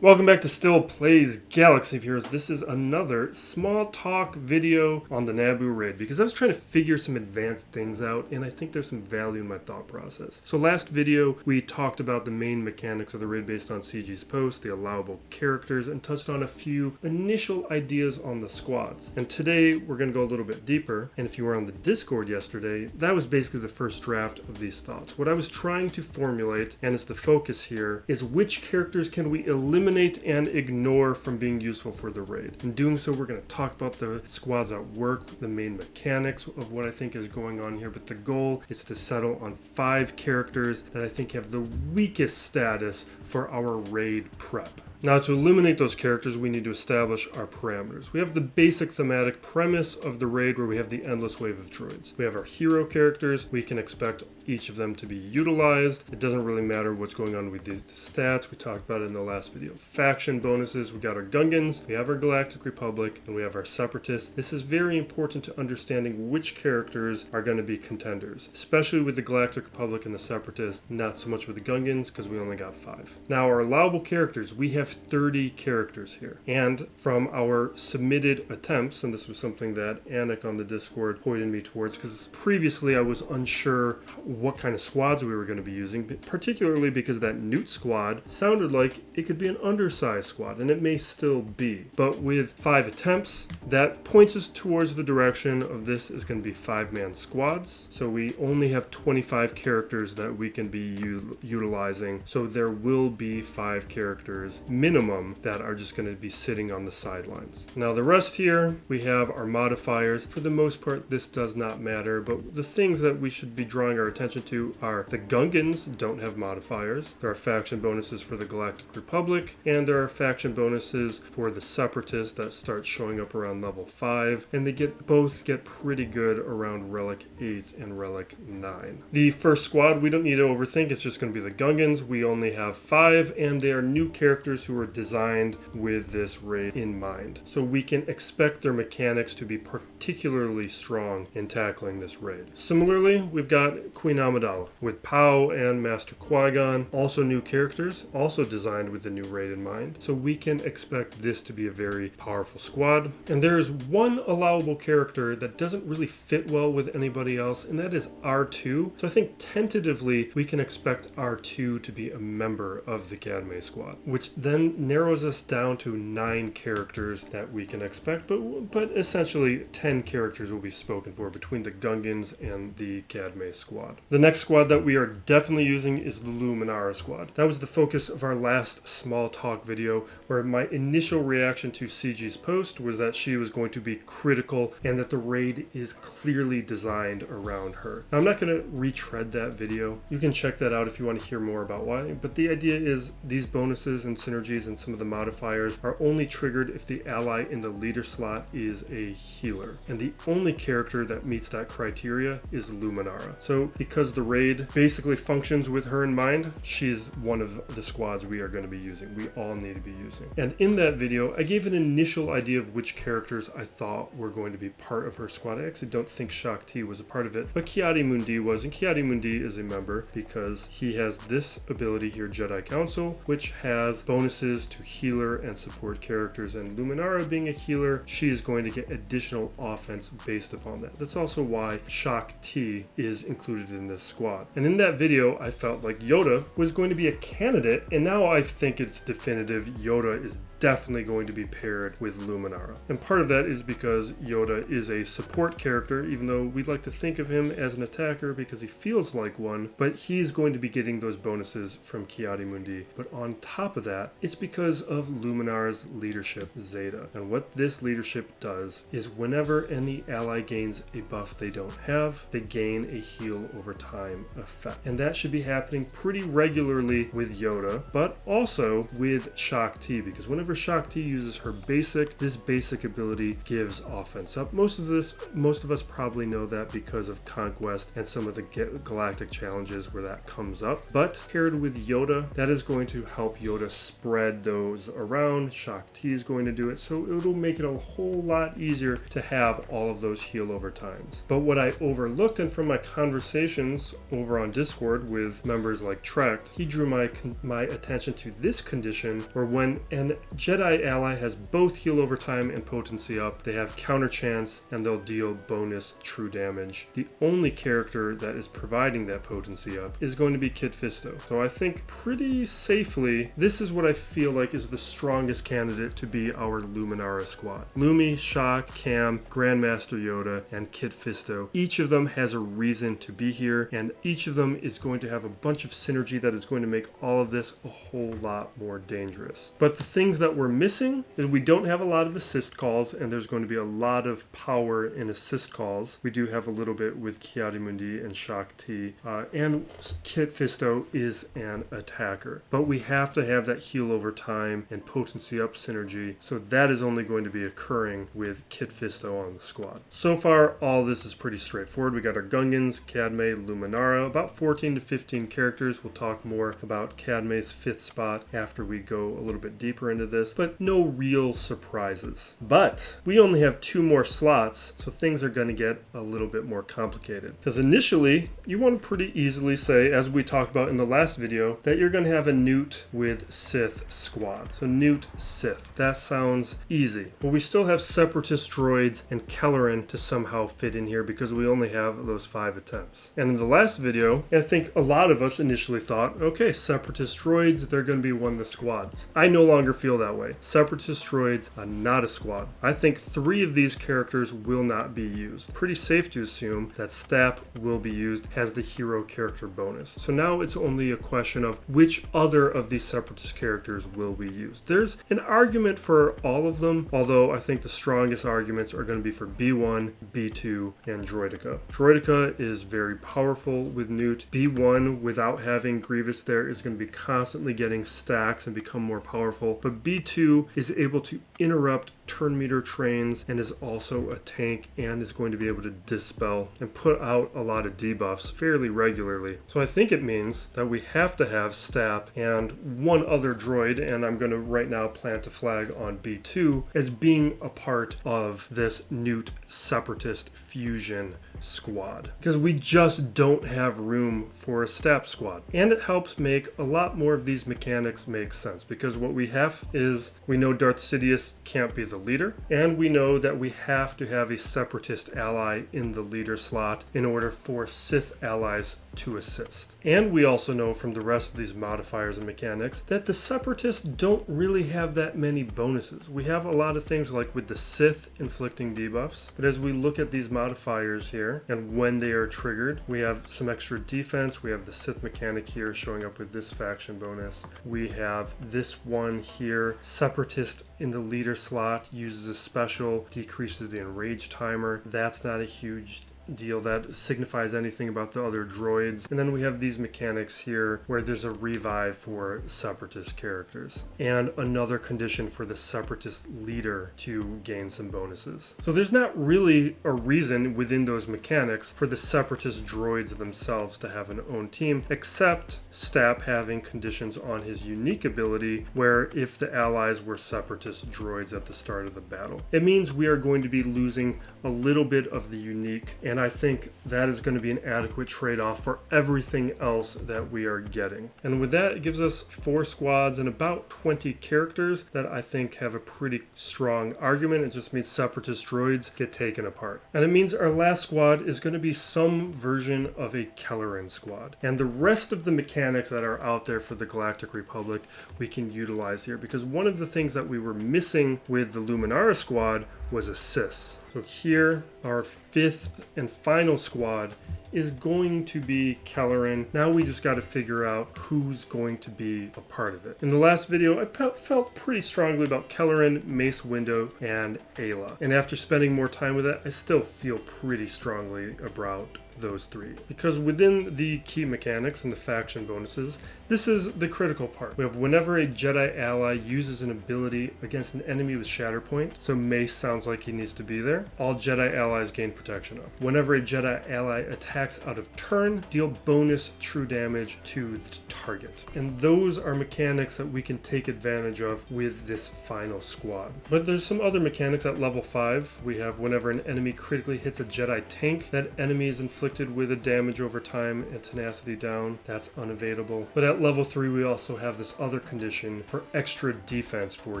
Welcome back to Still Plays Galaxy Viewers. This is another small talk video on the Naboo raid because I was trying to figure some advanced things out and I think there's some value in my thought process. So last video we talked about the main mechanics of the raid based on CG's post, the allowable characters, and touched on a few initial ideas on the squads. And today we're going to go a little bit deeper, and if you were on the Discord yesterday, that was basically the first draft of these thoughts. What I was trying to formulate, and it's the focus here, is which characters can we eliminate and ignore from being useful for the raid. In doing so, we're going to talk about the squads at work, the main mechanics of what I think is going on here, but the goal is to settle on 5 characters that I think have the weakest status for our raid prep. Now, to eliminate those characters, we need to establish our parameters. We have the basic thematic premise of the raid where we have the endless wave of droids. We have our hero characters. We can expect each of them to be utilized. It doesn't really matter what's going on with the stats. We talked about it in the last video. Faction bonuses. We got our Gungans, we have our Galactic Republic, and we have our Separatists. This is very important to understanding which characters are going to be contenders, especially with the Galactic Republic and the Separatists, not so much with the Gungans because we only got 5. Now, our allowable characters, we have 30 characters here. And from our submitted attempts, and this was something that Anik on the Discord pointed me towards, because previously I was unsure what kind of squads we were going to be using, particularly because that Newt squad sounded like it could be an undersized squad, and it may still be. But with 5 attempts, that points us towards the direction of this is going to be 5-man squads. So we only have 25 characters that we can be utilizing. So there will be 5 characters minimum that are just going to be sitting on the sidelines. Now the rest here, we have our modifiers. For the most part, this does not matter, but the things that we should be drawing our attention to are the Gungans don't have modifiers. There are faction bonuses for the Galactic Republic, and there are faction bonuses for the Separatists that start showing up around level 5, and they both get pretty good around Relic 8 and Relic 9. The first squad, we don't need to overthink. It's just going to be the Gungans. We only have 5, and they are new characters who are designed with this raid in mind. So we can expect their mechanics to be particularly strong in tackling this raid. Similarly, we've got Queen Amidala with Pow and Master Qui-Gon, also new characters, also designed with the new raid in mind. So we can expect this to be a very powerful squad. And there is one allowable character that doesn't really fit well with anybody else, and that is R2. So I think tentatively we can expect R2 to be a member of the Cadme squad, which then narrows us down to 9 characters that we can expect, but essentially 10 characters will be spoken for between the Gungans and the Cadme squad. The next squad that we are definitely using is the Luminara squad. That was the focus of our last small talk video, where my initial reaction to CG's post was that she was going to be critical and that the raid is clearly designed around her. Now, I'm not going to retread that video. You can check that out if you want to hear more about why, but the idea is these bonuses and synergies and some of the modifiers are only triggered if the ally in the leader slot is a healer. And the only character that meets that criteria is Luminara. So because the raid basically functions with her in mind, she's one of the squads we are going to be using. We all need to be using. And in that video, I gave an initial idea of which characters I thought were going to be part of her squad. I actually don't think Shaak Ti was a part of it, but Ki-Adi-Mundi was, and Ki-Adi-Mundi is a member because he has this ability here, Jedi Council, which has bonuses to healer and support characters, and Luminara being a healer, she is going to get additional offense based upon that. That's also why Shaak Ti is included in this squad. And in that video, I felt like Yoda was going to be a candidate, and now I think it's definitive Yoda is definitely going to be paired with Luminara. And part of that is because Yoda is a support character, even though we'd like to think of him as an attacker because he feels like one, but he's going to be getting those bonuses from Ki-Adi-Mundi. But on top of that, it's because of Luminara's leadership, Zeta. And what this leadership does is whenever any ally gains a buff they don't have, they gain a heal over time effect. And that should be happening pretty regularly with Yoda, but also with Shaak Ti, because whenever Shaak Ti uses her basic, this basic ability gives offense up. Most of us probably know that because of Conquest and some of the galactic challenges where that comes up. But paired with Yoda, that is going to help Yoda spread those around. Shaak Ti is going to do it, so it'll make it a whole lot easier to have all of those heal over times. But what I overlooked, and from my conversation conversations over on Discord with members like Trekt, he drew my attention to this condition where when an Jedi ally has both heal over time and potency up, they have counter chance and they'll deal bonus true damage. The only character that is providing that potency up is going to be Kit Fisto. So I think pretty safely, this is what I feel like is the strongest candidate to be our Luminara squad. Lumi, Shock, Cam, Grandmaster Yoda, and Kit Fisto. Each of them has a reason to be here, and each of them is going to have a bunch of synergy that is going to make all of this a whole lot more dangerous. But the things that we're missing is we don't have a lot of assist calls, and there's going to be a lot of power in assist calls. We do have a little bit with Ki-Adi-Mundi and Shock T, and Kit Fisto is an attacker. But we have to have that heal over time and potency up synergy, so that is only going to be occurring with Kit Fisto on the squad. So far, all this is pretty straightforward. We got our Gungans, Cadme, Luminara, about 14 to 15 characters. We'll talk more about Cadme's 5th spot after we go a little bit deeper into this, but no real surprises. But we only have 2 more slots, so things are going to get a little bit more complicated. Because initially, you want to pretty easily say, as we talked about in the last video, that you're going to have a Newt with Sith squad. So Newt, Sith. That sounds easy. But we still have Separatist droids and Kellin to somehow fit in here because we only have those 5 attempts. And in the last video, I think a lot of us initially thought, okay, Separatist droids, they're going to be one of the squads. I no longer feel that way. Separatist droids are not a squad. I think 3 of these characters will not be used. Pretty safe to assume that Stap will be used as the hero character bonus. So now it's only a question of which other of these Separatist characters will be used. There's an argument for all of them, although I think the strongest arguments are going to be for B1, B2, and Droideka. Droideka is very powerful with Newt. B1, without having Grievous there, is going to be constantly getting stacks and become more powerful, but B2 is able to interrupt turn meter trains and is also a tank and is going to be able to dispel and put out a lot of debuffs fairly regularly. So I think it means that we have to have Stap and one other droid, and I'm going to right now plant a flag on B2 as being a part of this Newt Separatist fusion squad, because we just don't have room for a Stap squad. And it helps make a lot more of these mechanics make sense, because what we have is, we know Darth Sidious can't be the leader, and we know that we have to have a Separatist ally in the leader slot in order for Sith allies to assist. And we also know from the rest of these modifiers and mechanics that the Separatists don't really have that many bonuses. We have a lot of things like with the Sith inflicting debuffs, but as we look at these modifiers here and when they are triggered, we have some extra defense. We have the Sith mechanic here showing up with this faction bonus. We have this one here, Separatist in the leader slot, uses a special, decreases the enrage timer. That's not a huge deal that signifies anything about the other droids. And then we have these mechanics here where there's a revive for Separatist characters and another condition for the Separatist leader to gain some bonuses. So there's not really a reason within those mechanics for the Separatist droids themselves to have an own team, except Stap having conditions on his unique ability where if the allies were Separatist droids at the start of the battle. It means we are going to be losing a little bit of the unique, and I think that is going to be an adequate trade-off for everything else that we are getting. And with that, it gives us 4 squads and about 20 characters that I think have a pretty strong argument. It just means Separatist droids get taken apart. And it means our last squad is going to be some version of a Kellin squad. And the rest of the mechanics that are out there for the Galactic Republic we can utilize here, because one of the things that we were missing with the Luminara squad was assists. So here, our 5th and final squad is going to be Kellin. Now we just got to figure out who's going to be a part of it. In the last video, I felt pretty strongly about Kellin, Mace Windu, and Ayla. And after spending more time with it, I still feel pretty strongly about those 3. Because within the key mechanics and the faction bonuses, this is the critical part. We have whenever a Jedi ally uses an ability against an enemy with Shatterpoint, so Mace sounds like he needs to be there, all Jedi allies gain protection of. Whenever a Jedi ally attacks out of turn, deal bonus true damage to the target. And those are mechanics that we can take advantage of with this final squad. But there's some other mechanics at level 5. We have whenever an enemy critically hits a Jedi tank, that enemy is inflicted inflicted with a damage over time and tenacity down. That's unavailable. But at level 3 we also have this other condition for extra defense for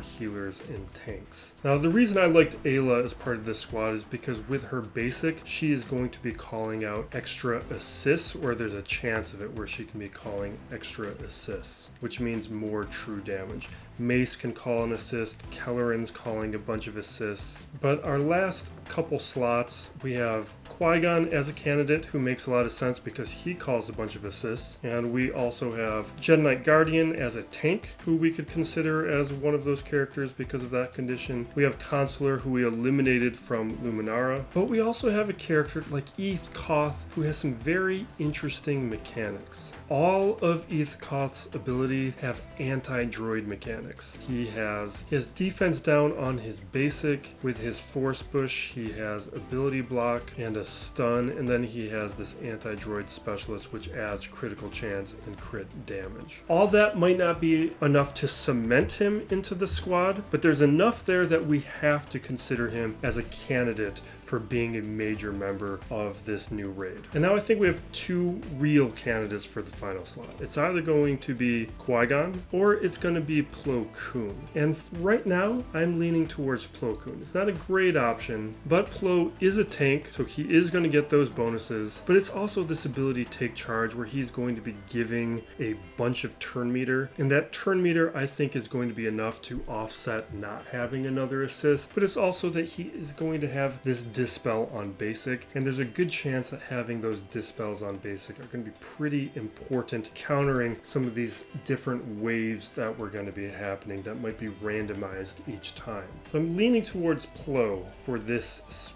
healers and tanks. Now the reason I liked Ayla as part of this squad is because with her basic, she is going to be calling out extra assists, or there's a chance of it where she can be calling extra assists, which means more true damage. Mace can call an assist, Kellin's calling a bunch of assists. But our last couple slots, we have Qui-Gon as a candidate who makes a lot of sense because he calls a bunch of assists. And we also have Jedi Knight Guardian as a tank who we could consider as one of those characters because of that condition. We have Consular who we eliminated from Luminara. But we also have a character like Eth Koth who has some very interesting mechanics. All of Eth Koth's abilities have anti-droid mechanics. He has defense down on his basic with his force push. He has ability block and a stun, and then he has this anti-droid specialist which adds critical chance and crit damage. All that might not be enough to cement him into the squad, but there's enough there that we have to consider him as a candidate for being a major member of this new raid. And now I think we have two real candidates for the final slot. It's either going to be Qui-Gon or it's going to be Plo Koon. And right now, I'm leaning towards Plo Koon. It's not a great option, but Plo is a tank, so he is going to get those bonuses. But it's also this ability to take charge where he's going to be giving a bunch of turn meter. And that turn meter, I think, is going to be enough to offset not having another assist. But it's also that he is going to have this dispel on basic, and there's a good chance that having those dispels on basic are going to be pretty important, countering some of these different waves that were going to be happening that might be randomized each time. So I'm leaning towards Plo for this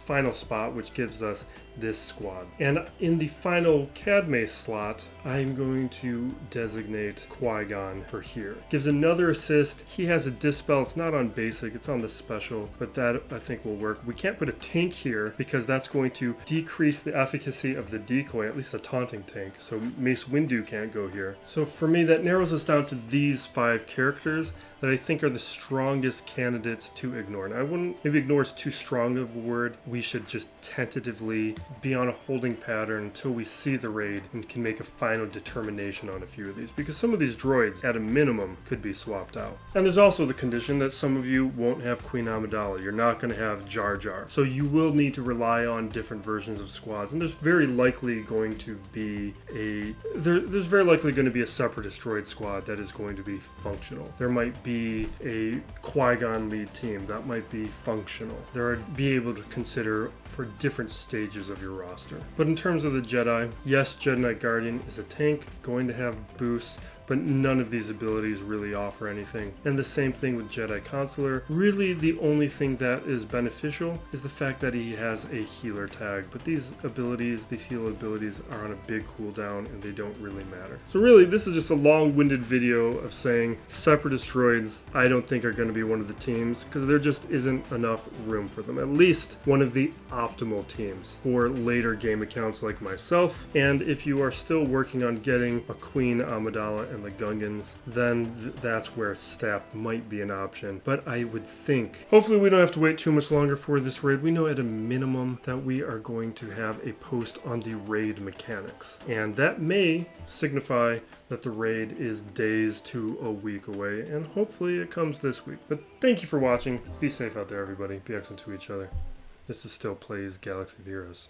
final spot, which gives us this squad. And in the final Cadme slot, I'm going to designate Qui-Gon for here. Gives another assist. He has a dispel. It's not on basic, it's on the special, but that I think will work. We can't put a tank here because that's going to decrease the efficacy of the decoy, at least a taunting tank. So Mace Windu can't go here. So for me, that narrows us down to these 5 characters that I think are the strongest candidates to ignore. And I wouldn't, maybe ignore is too strong of a word. We should just tentatively be on a holding pattern until we see the raid and can make a final determination on a few of these, because some of these droids at a minimum could be swapped out. And there's also the condition that some of you won't have Queen Amidala. You're not going to have Jar Jar. So you will need to rely on different versions of squads, and there's very likely going to be a Separatist droid squad that is going to be functional. There might be a Qui-Gon lead team that might be functional. There are be able to consider for different stages of your roster. But in terms of the Jedi, yes, Jedi Knight Guardian is a tank, going to have boosts, but none of these abilities really offer anything. And the same thing with Jedi Consular. Really, the only thing that is beneficial is the fact that he has a healer tag, but these heal abilities are on a big cooldown and they don't really matter. So really, this is just a long-winded video of saying Separatist droids I don't think are going to be one of the teams because there just isn't enough room for them. At least one of the optimal teams for later game accounts like myself. And if you are still working on getting a Queen Amidala and the Gungans, then that's where Stap might be an option. But I would think, hopefully we don't have to wait too much longer for this raid. We know at a minimum that we are going to have a post on the raid mechanics. And that may signify that the raid is days to a week away, and hopefully it comes this week. But thank you for watching. Be safe out there, everybody. Be excellent to each other. This is Still Plays Galaxy of Heroes.